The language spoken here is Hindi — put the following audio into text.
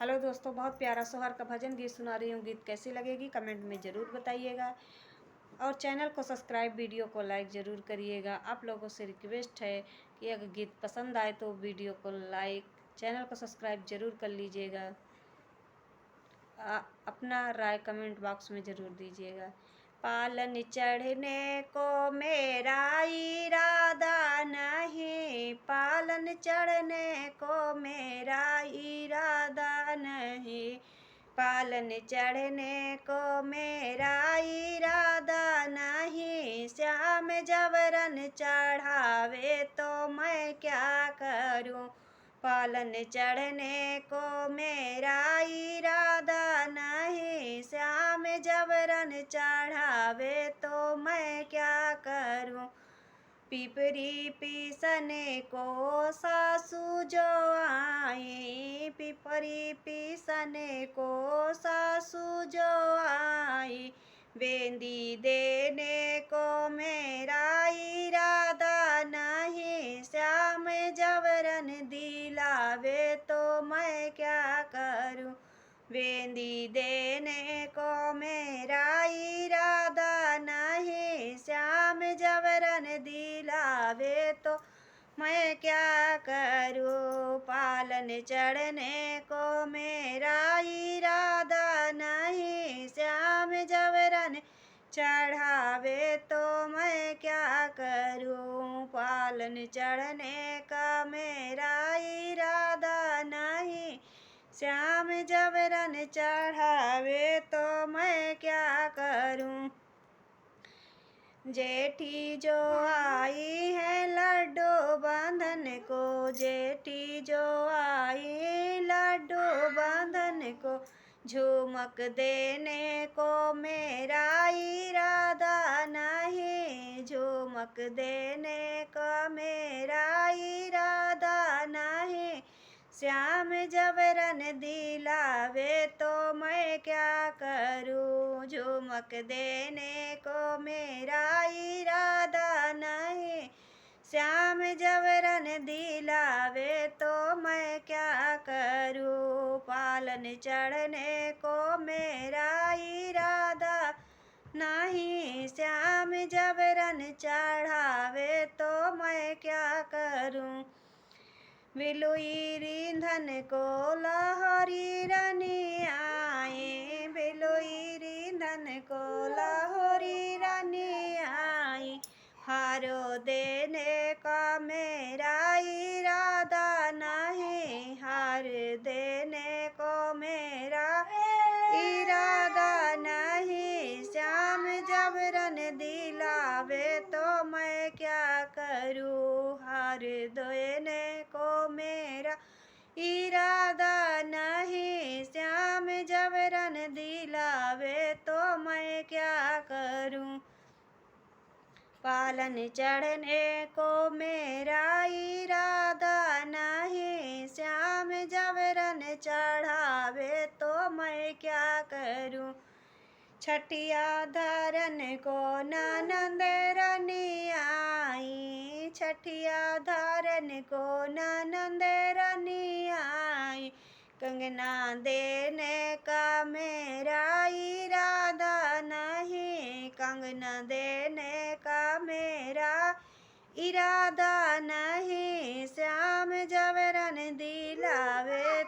हेलो दोस्तों, बहुत प्यारा सोहर का भजन गीत सुना रही हूँ। गीत कैसी लगेगी कमेंट में ज़रूर बताइएगा और चैनल को सब्सक्राइब, वीडियो को लाइक ज़रूर करिएगा। आप लोगों से रिक्वेस्ट है कि अगर गीत पसंद आए तो वीडियो को लाइक, चैनल को सब्सक्राइब ज़रूर कर लीजिएगा। अपना राय कमेंट बॉक्स में ज़रूर दीजिएगा। पालन चढ़ने को मेरा इरादा नहीं, पालन चढ़ने को मेरा इरादा नहीं, पालन चढ़ने को मेरा इरादा नहीं। श्याम जबरन चढ़ावे तो मैं क्या करूं, पालन चढ़ने को मेरा इरादा नहीं। श्याम जबरन चढ़ावे तो मैं क्या करूं, पिपरी पीसने को सासू जो आई, पिपरी पीसने को सासू जो आई, बेंदी देने को मेरा इरादा नहीं। श्याम जबरन दिलावे तो मैं क्या करूं, बेंदी देने को मेरा इरादा नहीं। श्याम जबरन दिलावे तो मैं क्या करूं, पालन चढ़ने को मेरा इरादा नहीं। श्याम जबरन चढ़ावे तो मैं क्या करूं, पालन चढ़ने का मेरा इरादा नहीं। श्याम जबरन चढ़ावे तो मैं क्या करूं, जेठी जो आई है लड्डू बांधन को, जेठी जो आई लड्डू बांधन को, झुमक देने को मेरा इरादा नहीं, झुमक देने का मेरा इरादा नहीं। श्याम जबरन दिलावे तो मैं क्या करूं, झुमक देने को मेरा इरादा नहीं। श्याम जबरन दिलावे तो मैं क्या करूं, पालन चढ़ने को मेरा इरादा नहीं। श्याम जबरन चढ़ावे तो मैं क्या करूं, बिलुई रींधन को लाहौरी रानी आई, बिलुई रींधन को लाहौरी रानी आई, हारो देने का मेरा इरादा नहीं, हार देने को मेरा इरादा नहीं। श्याम जबरन दिलावे तो मैं क्या करूं, हार देने को मेरा इरादा नहीं। श्याम जबरन दिलावे तो मैं क्या करूं, पालन चढ़ने को मेरा इरादा नहीं। श्याम जबरन चढ़ावे तो मैं क्या करूं, छठिया धारन को ननद रानी आई, छठिया धारन को ननद रानी आई, कंगना देने का मेरा इरादा नहीं, कंगना देने का मेरा इरादा नहीं। श्याम जबरन दिलावे